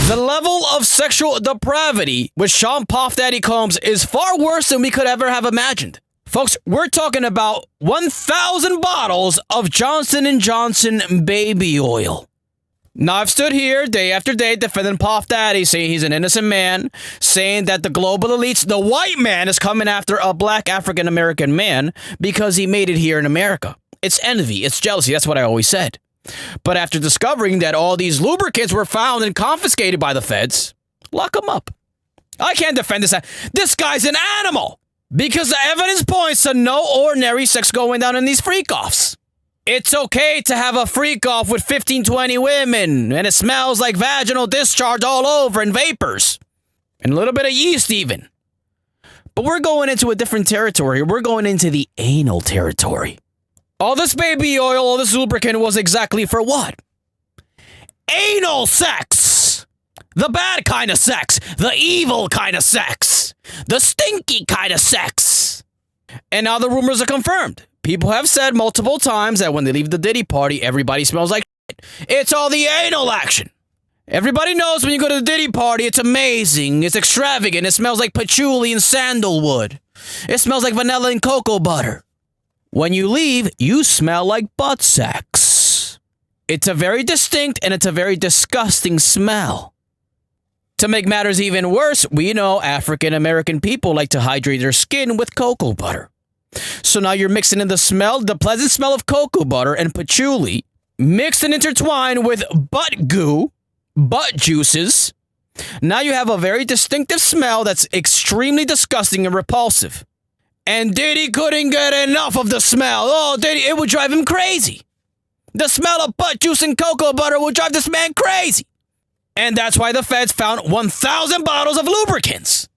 The level of sexual depravity with Sean Puff Daddy Combs is far worse than we could ever have imagined. Folks, we're talking about 1,000 bottles of Johnson & Johnson baby oil. Now, I've stood here day after day defending Puff Daddy, saying he's an innocent man, saying that the global elites, the white man, is coming after a black African-American man because he made it here in America. It's envy, it's jealousy, that's what I always said. But after discovering that all these lubricants were found and confiscated by the feds, lock them up. I can't defend this. This guy's an animal because the evidence points to no ordinary sex going down in these freak-offs. It's okay to have a freak-off with 15, 20 women, and it smells like vaginal discharge all over and vapors. And a little bit of yeast even. But we're going into a different territory. We're going into the anal territory. All this baby oil, all this lubricant was exactly for what? Anal sex! The bad kind of sex. The evil kind of sex. The stinky kind of sex. And now the rumors are confirmed. People have said multiple times that when they leave the Diddy party, everybody smells like shit. It's all the anal action. Everybody knows when you go to the Diddy party, it's amazing, it's extravagant, it smells like patchouli and sandalwood. It smells like vanilla and cocoa butter. When you leave, you smell like butt sex. It's a very distinct and it's a very disgusting smell. To make matters even worse, we know African American people like to hydrate their skin with cocoa butter. So now you're mixing in the smell, the pleasant smell of cocoa butter and patchouli, mixed and intertwined with butt goo, butt juices. Now you have a very distinctive smell that's extremely disgusting and repulsive. And Diddy couldn't get enough of the smell. Oh, Diddy, it would drive him crazy. The smell of butt juice and cocoa butter would drive this man crazy. And that's why the feds found 1,000 bottles of lubricants.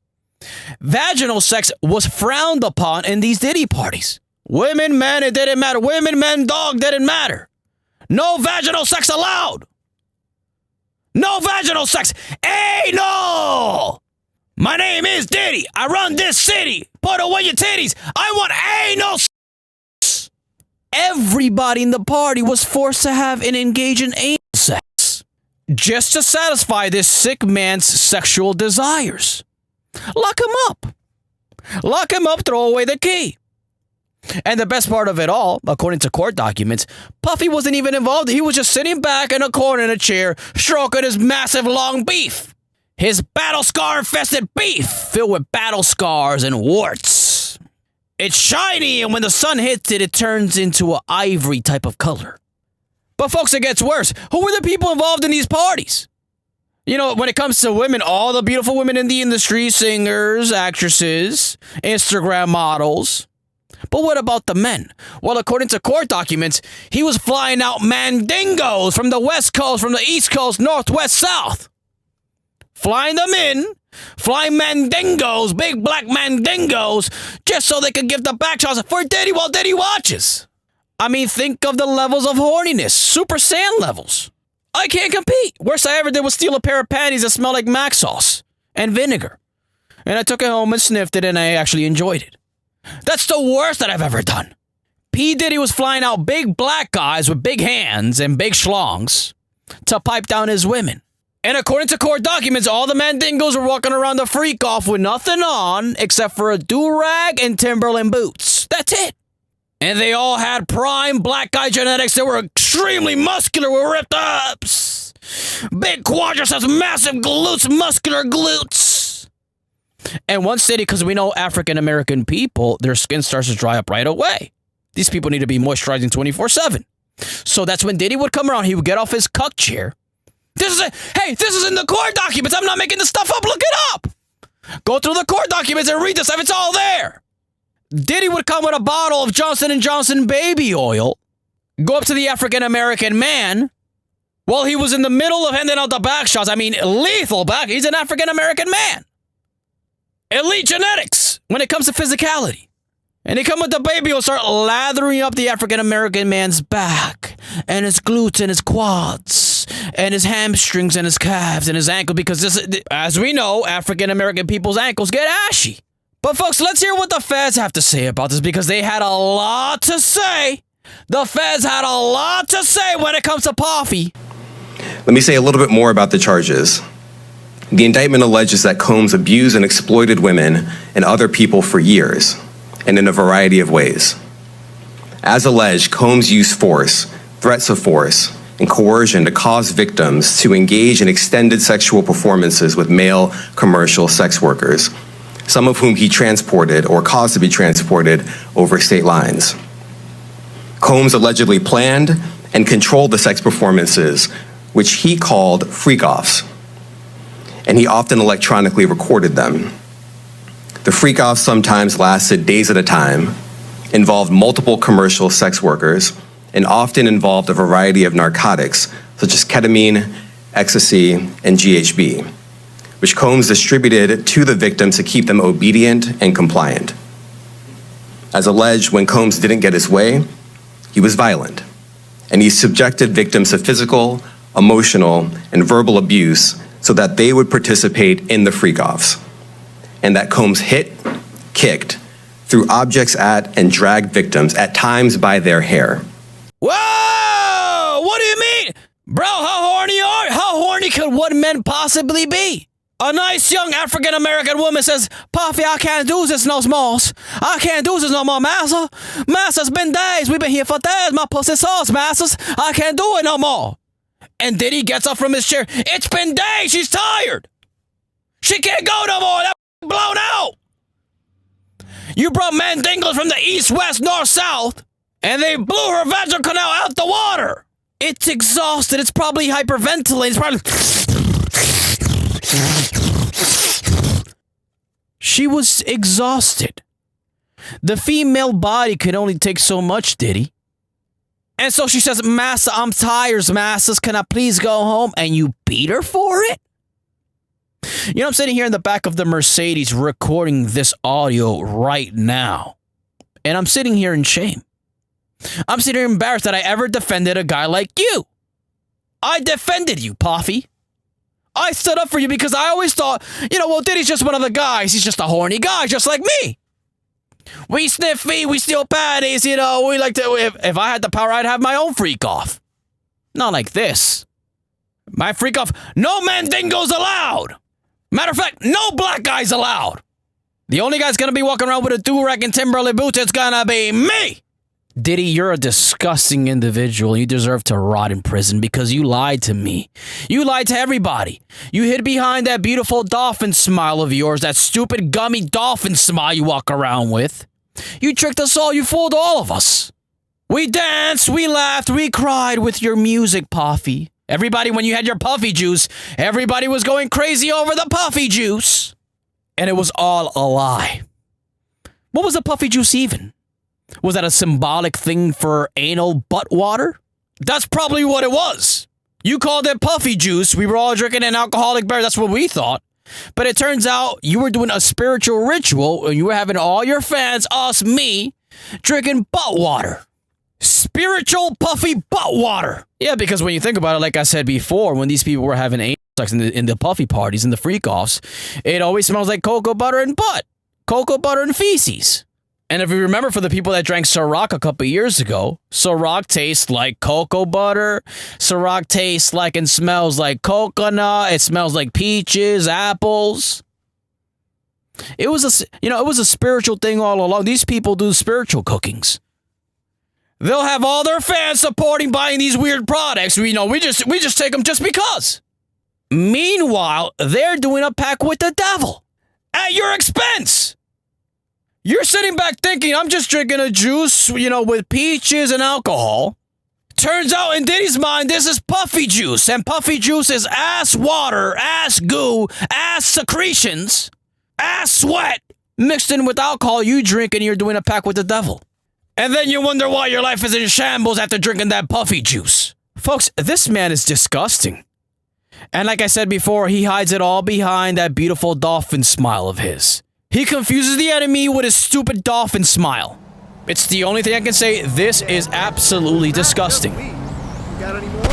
Vaginal sex was frowned upon in these Diddy parties. Women, men, it didn't matter. Women, men, dog, didn't matter. No vaginal sex allowed. No vaginal sex. Anal! My name is Diddy. I run this city. Put away your titties. I want anal sex. Everybody in the party was forced to have and engage in anal sex just to satisfy this sick man's sexual desires. Lock him up. Lock him up, throw away the key. And the best part of it all, according to court documents, Puffy wasn't even involved. He was just sitting back in a corner in a chair, stroking his massive long beef. His battle scar-infested beef filled with battle scars and warts. It's shiny, and when the sun hits it, it turns into an ivory type of color. But folks, it gets worse. Who were the people involved in these parties? You know, when it comes to women, all the beautiful women in the industry, singers, actresses, Instagram models. But what about the men? Well, according to court documents, he was flying out mandingos from the West Coast, from the East Coast, Northwest, South. Flying them in, flying mandingos, big black mandingos, just so they could give the back shots for Diddy while Diddy watches. I mean, think of the levels of horniness, Super Saiyan levels. I can't compete. Worst I ever did was steal a pair of panties that smelled like mac sauce and vinegar. And I took it home and sniffed it and I actually enjoyed it. That's the worst that I've ever done. P. Diddy was flying out big black guys with big hands and big schlongs to pipe down his women. And according to court documents, all the mandingos were walking around the freak off with nothing on except for a do-rag and Timberland boots. That's it. And they all had prime black guy genetics that were extremely muscular with ripped ups. Big quadriceps, massive glutes, muscular glutes. And one city, because we know African-American people, their skin starts to dry up right away. These people need to be moisturizing 24/7. So that's when Diddy would come around. He would get off his cuck chair. This is in the court documents. I'm not making this stuff up. Look it up. Go through the court documents and read this stuff. It's all there. Diddy would come with a bottle of Johnson & Johnson baby oil, go up to the African-American man while he was in the middle of handing out the back shots. I mean, lethal back. He's an African-American man. Elite genetics when it comes to physicality. And he come with the baby oil, start lathering up the African-American man's back and his glutes and his quads and his hamstrings and his calves and his ankle because this, as we know, African-American people's ankles get ashy. But folks, let's hear what the feds have to say about this because they had a lot to say. The feds had a lot to say when it comes to Puffy. Let me say a little bit more about the charges. The indictment alleges that Combs abused and exploited women and other people for years, and in a variety of ways. As alleged, Combs used force, threats of force, and coercion to cause victims to engage in extended sexual performances with male commercial sex workers, some of whom he transported or caused to be transported over state lines. Combs allegedly planned and controlled the sex performances, which he called freak-offs, and he often electronically recorded them. The freak-offs sometimes lasted days at a time, involved multiple commercial sex workers, and often involved a variety of narcotics, such as ketamine, ecstasy, and GHB, which Combs distributed to the victims to keep them obedient and compliant. As alleged, when Combs didn't get his way, he was violent, and he subjected victims to physical, emotional, and verbal abuse so that they would participate in the freak-offs, and that Combs hit, kicked, threw objects at, and dragged victims, at times by their hair. Whoa! What do you mean? Bro, how horny are you? How horny could one man possibly be? A nice young African-American woman says, Puffy, I can't do this no smalls. I can't do this no more, massa. Massa's been days. We've been here for days. My pussy sauce, massas. I can't do it no more. And Diddy gets up from his chair. It's been days. She's tired. She can't go no more. That blown out. You brought mandingles from the east, west, north, south, and they blew her vaginal canal out the water. It's exhausted. It's probably hyperventilating. It's probably... She was exhausted. The female body could only take so much, Diddy. And so she says, Massa, I'm tired, Massas. Can I please go home? And you beat her for it? You know, I'm sitting here in the back of the Mercedes recording this audio right now. And I'm sitting here in shame. I'm sitting here embarrassed that I ever defended a guy like you. I defended you, Puffy. I stood up for you because I always thought, you know, well, Diddy's just one of the guys. He's just a horny guy, just like me. We sniff feet, we steal patties, you know, we like to, if I had the power, I'd have my own freak off. Not like this. My freak off, no mandingos allowed. Matter of fact, no black guys allowed. The only guy's gonna be walking around with a do-rag and Timberlake boots, it's gonna be me. Diddy, you're a disgusting individual. You deserve to rot in prison because you lied to me. You lied to everybody. You hid behind that beautiful dolphin smile of yours, that stupid gummy dolphin smile you walk around with. You tricked us all. You fooled all of us. We danced, we laughed, we cried with your music, Puffy. Everybody, when you had your puffy juice, everybody was going crazy over the puffy juice. And it was all a lie. What was the puffy juice even? Was that a symbolic thing for anal butt water? That's probably what it was. You called it puffy juice. We were all drinking an alcoholic beverage. That's what we thought. But it turns out you were doing a spiritual ritual and you were having all your fans, us, me, drinking butt water. Spiritual puffy butt water. Yeah, because when you think about it, like I said before, when these people were having anal sex in the puffy parties, in the freak-offs, it always smells like cocoa butter and butt. Cocoa butter and feces. And if you remember, for the people that drank Ciroc a couple years ago, Ciroc tastes like cocoa butter. Ciroc tastes like and smells like coconut. It smells like peaches, apples. It was a spiritual thing all along. These people do spiritual cookings. They'll have all their fans supporting buying these weird products. We just take them just because. Meanwhile, they're doing a pact with the devil at your expense. You're sitting back thinking, I'm just drinking a juice, with peaches and alcohol. Turns out in Diddy's mind, this is puffy juice. And puffy juice is ass water, ass goo, ass secretions, ass sweat, mixed in with alcohol you drink and you're doing a pact with the devil. And then you wonder why your life is in shambles after drinking that puffy juice. Folks, this man is disgusting. And like I said before, he hides it all behind that beautiful dolphin smile of his. He confuses the enemy with his stupid dolphin smile. It's the only thing I can say. This is absolutely disgusting. You got any more?